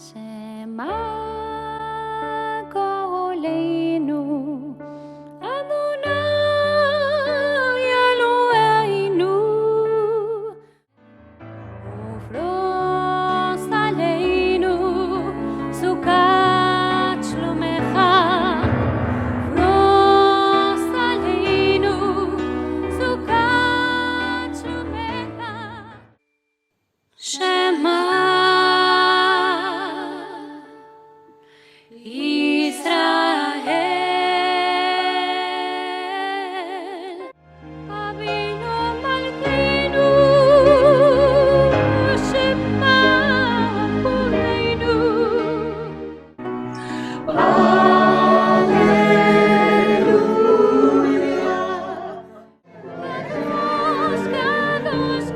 Shema Koleinu Adonai Eloheinu Ufros Aleinu Sukat Shlomecha Ufros Aleinu Sukat Shlomecha Shema Israel, Avinu Malkeinu, Shema Koleinu. Kadosh, Kadosh,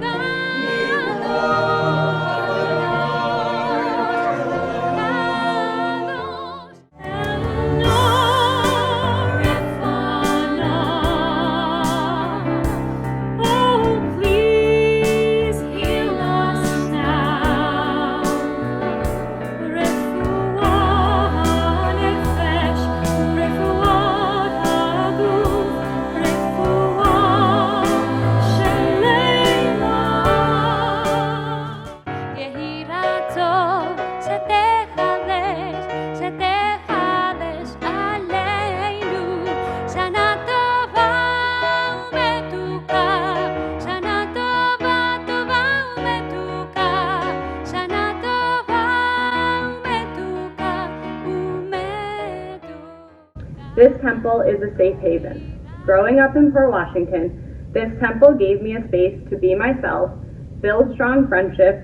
Oh, please heal us now. Refuah nefesh, refuah haguf, refuah shelema. Yehi ratzon שתחדש עלינו שנה טובה ומתוקה, שנה טובה טובה ומתוקה, שנה טובה ומתוקה ומתוקה. This temple is a safe haven. Growing up in Port Washington, this temple gave me a space to be myself, build strong friendships,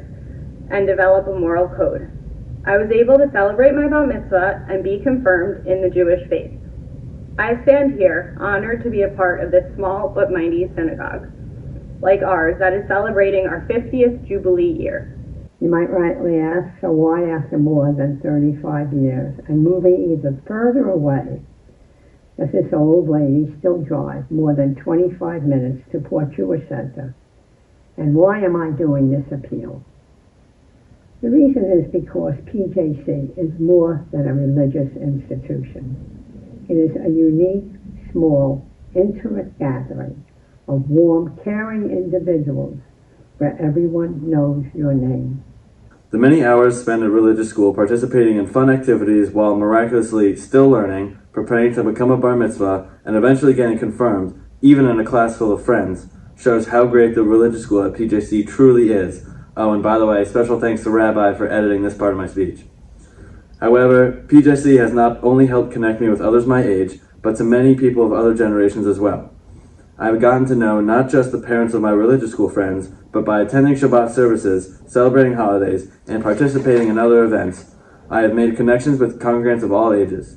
and develop a moral code. I was able to celebrate my bat mitzvah and be confirmed in the Jewish faith. I stand here honored to be a part of this small but mighty synagogue, like ours, that is celebrating our 50th Jubilee year. You might rightly ask, so why after more than 35 years and moving even further away does this old lady still drive more than 25 minutes to Port Jewish Center? And why am I doing this appeal? The reason is because PJC is more than a religious institution. It is a unique, small, intimate gathering of warm, caring individuals where everyone knows your name. The many hours spent at religious school participating in fun activities while miraculously still learning, preparing to become a bar mitzvah, and eventually getting confirmed, even in a class full of friends, shows how great the religious school at PJC truly is. Oh, and by the way, special thanks to Rabbi for editing this part of my speech. However, PJC has not only helped connect me with others my age, but to many people of other generations as well. I've gotten to know not just the parents of my religious school friends, but by attending Shabbat services, celebrating holidays, and participating in other events, I have made connections with congregants of all ages.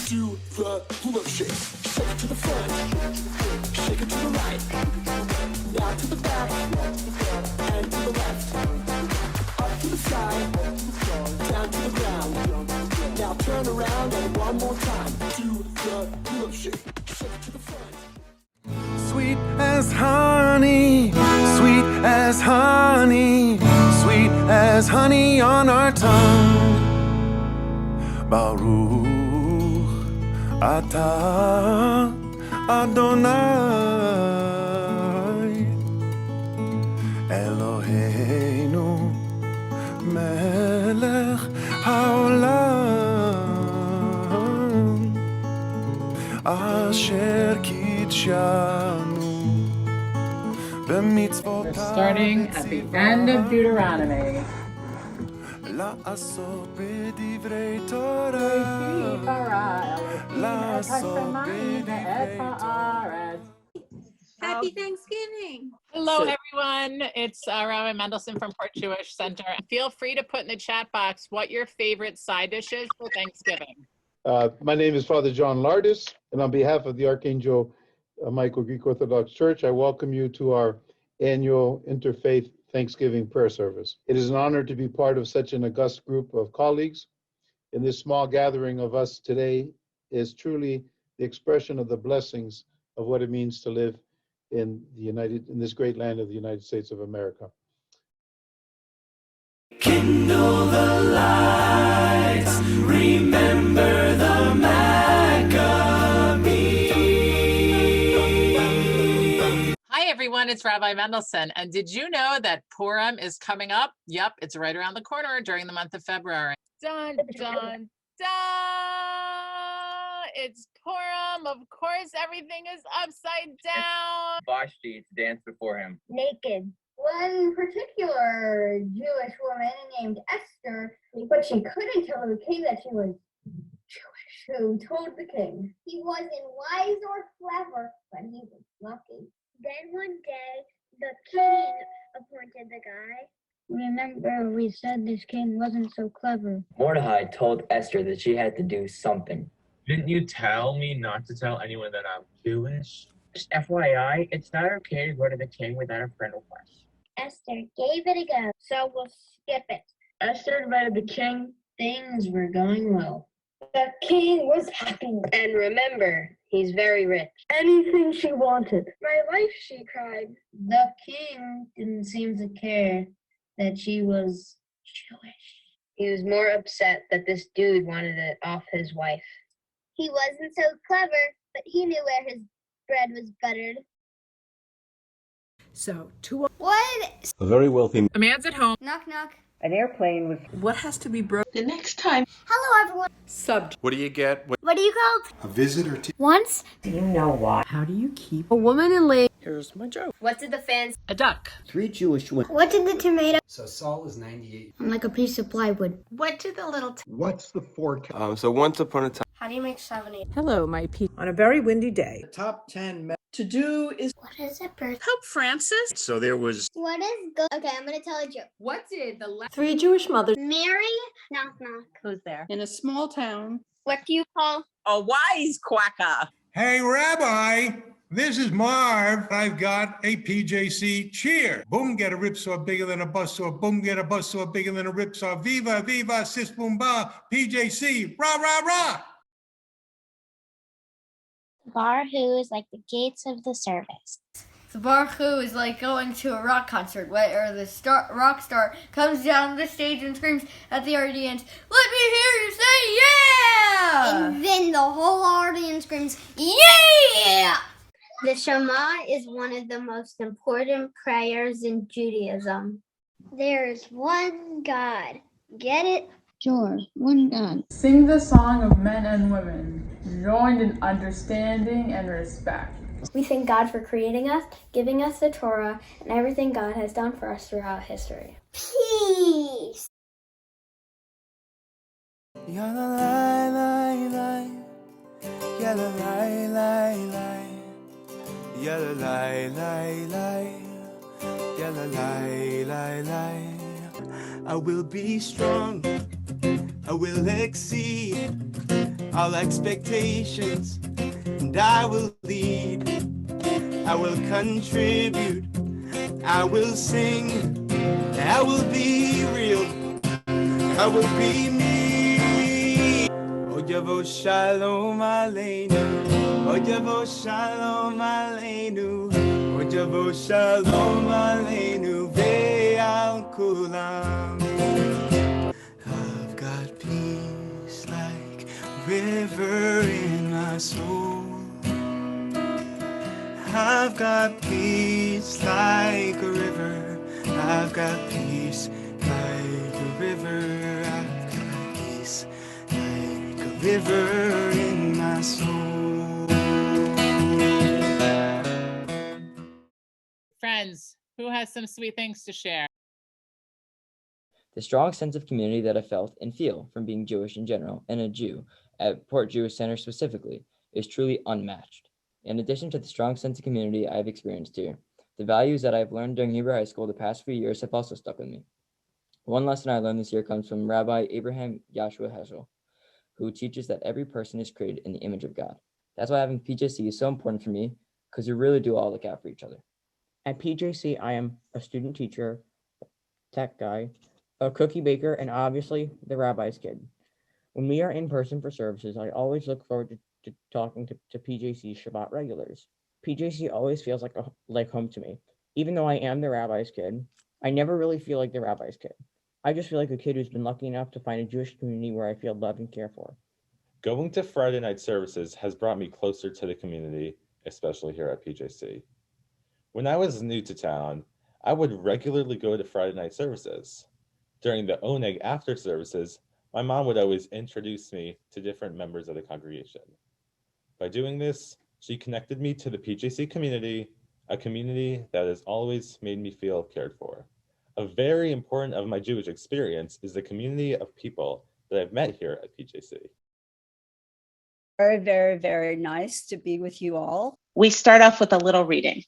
Do the pull-up shake. Shake it to the front, shake it to the right. Now to the back, and to the left. Up to the side, down to the ground. Now turn around and one more time. Do the pull-up shake. Shake it to the front. Sweet as honey, sweet as honey, sweet as honey on our tongue. Baruch Atah Adonai Eloheinu Melech Haolam Asher Kitshanu B'mitzvotav. We're starting at the end of Deuteronomy. לעשות בדברי תורה, לעשות בדברי תורה. Happy Thanksgiving. Hello, everyone. It's Rabbi Mendelson from Port Jewish Center. Feel free to put in the chat box what your favorite side dish is for Thanksgiving. My name is Father John Lardis, and on behalf of the Archangel Michael Greek Orthodox Church, I welcome you to our annual Interfaith Thanksgiving prayer service. It is an honor to be part of such an august group of colleagues. In this small gathering of us today is truly the expression of the blessings of what it means to live in this great land of the United States of America. Kindle the lights, remember the Maccabee. Hi, everyone. It's Rabbi Mendelson. And did you know that Purim is coming up? Yep, it's right around the corner during the month of February. Dun, dun, dun. It's Purim. Of course, everything is upside down. Vashti to dance before him. Naked. One particular Jewish woman named Esther, but she couldn't tell the king that she was Jewish, who told the king. He wasn't wise or clever, but he was lucky. Then one day, the king appointed the guy. Remember, we said this king wasn't so clever. Mordecai told Esther that she had to do something. Didn't you tell me not to tell anyone that I'm Jewish? Just FYI, it's not okay to go to the king without a friend request. Esther gave it a go, so we'll skip it. Esther invited the king. Things were going well. The king was happy. And remember, he's very rich. Anything she wanted. My life, she cried. The king didn't seem to care that she was Jewish. He was more upset that this dude wanted it off his wife. He wasn't so clever, but he knew where his bread was buttered. So, to What? A very wealthy The man's at home. Knock, knock. An airplane was... what has to be broken? The next time. Hello, everyone. Subject. What do you get? What are you called? A visitor to... Once. Do you know why? How do you keep a woman in labor? Here's my joke. What did the fans? A duck. 3 Jewish women. What did the tomato? So Saul is 98. I'm like a piece of plywood. What did the little What's the forecast? So once upon a time. How do you make 70? Hello, my people. On a very windy day. The top 10 To do is What is a birth? Pope Francis. So there was... What is go? Okay, I'm gonna tell a joke. What did the 3 Jewish mothers Mary, knock, knock. Who's there? in a small town. What do you call? A wise quacker. Hey, Rabbi, this is Marv. I've got a PJC cheer. Boom, get a ripsaw bigger than a buzzsaw. Boom, get a buzzsaw bigger than a ripsaw. Viva, viva, sis, boom, ba. PJC, rah, rah, rah. Barhu is like the gates of the service. The Barhu is like going to a rock concert where the rock star comes down the stage and screams at the audience, "Let me hear you say yeah!" And then the whole audience screams, "Yeah!" The Shema is one of the most important prayers in Judaism. There is one God. Get it? Sure, one God. Sing the song of men and women, joined in understanding and respect. We thank God for creating us, giving us the Torah, and everything God has done for us throughout history. Peace. Yalla lie lie lie, yalla lie lie lie, yalla lie lie lie, yalla lie lie lie. I will be strong, I will exceed all expectations, and I will lead, I will contribute, I will sing, I will be real, I will be me. Oh Yavo Shalom Aleinu, oh Yavo Shalom Aleinu, oh Yavo Shalom Aleinu ve'al kulam. I've got peace like a river in my soul. I've got peace like a river. I've got peace like a river. I've got peace like a river in my soul. Friends, who has some sweet things to share? The strong sense of community that I felt and feel from being Jewish in general and a Jew at Port Jewish Center specifically is truly unmatched. In addition to the strong sense of community I've experienced here, the values that I've learned during Hebrew High School the past few years have also stuck with me. One lesson I learned this year comes from Rabbi Abraham Yashua Heschel, who teaches that every person is created in the image of God. That's why having PJC is so important for me, because you really do all look out for each other. At PJC, I am a student teacher, tech guy, a cookie baker, and obviously the rabbi's kid. When we are in person for services, I always look forward to talking to PJC Shabbat regulars. PJC always feels like home to me. Even though I am the rabbi's kid, I never really feel like the rabbi's kid. I just feel like a kid who's been lucky enough to find a Jewish community where I feel loved and cared for. Going to Friday night services has brought me closer to the community, especially here at PJC. When I was new to town, I would regularly go to Friday night services. During the Oneg after services, my mom would always introduce me to different members of the congregation. By doing this, she connected me to the PJC community, a community that has always made me feel cared for. A very important of my Jewish experience is the community of people that I've met here at PJC. Very, very, very nice to be with you all. We start off with a little reading.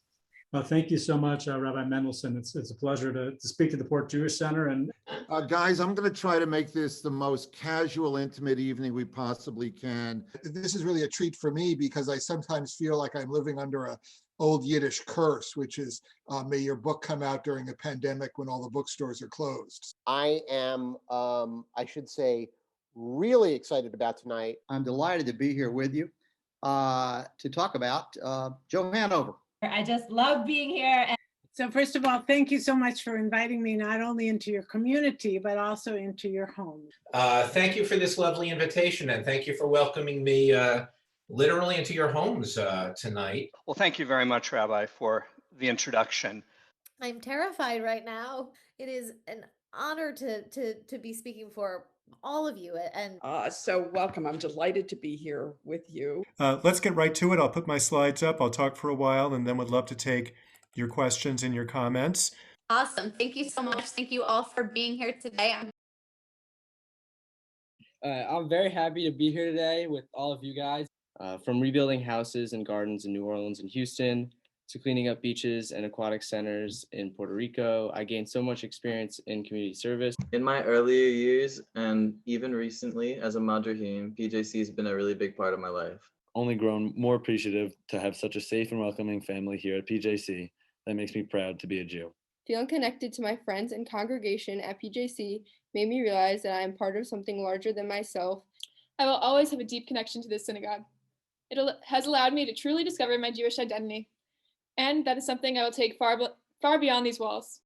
Thank you so much, Rabbi Mendelson. It's a pleasure to speak to the Port Jewish Center. And guys, I'm going to try to make this the most casual, intimate evening we possibly can. This is really a treat for me because I sometimes feel like I'm living under a old Yiddish curse, which is may your book come out during a pandemic when all the bookstores are closed. I am, I should say, really excited about tonight. I'm delighted to be here with you to talk about Joe Hanover. I just love being here. So first of all, thank you so much for inviting me not only into your community, but also into your home. Thank you for this lovely invitation, and thank you for welcoming me literally into your homes tonight. Well, thank you very much, Rabbi, for the introduction. I'm terrified right now. It is an honor to be speaking for all of you. And so welcome. I'm delighted to be here with you. Let's get right to it. I'll put my slides up. I'll talk for a while and then would love to take your questions and your comments. Awesome. Thank you so much. Thank you all for being here today. I'm very happy to be here today with all of you guys. From rebuilding houses and gardens in New Orleans and Houston to cleaning up beaches and aquatic centers in Puerto Rico, I gained so much experience in community service. In my earlier years and even recently as a Madrahim, PJC has been a really big part of my life. Only grown more appreciative to have such a safe and welcoming family here at PJC that makes me proud to be a Jew. Feeling connected to my friends and congregation at PJC made me realize that I am part of something larger than myself. I will always have a deep connection to this synagogue. It has allowed me to truly discover my Jewish identity, and that is something I will take far beyond these walls.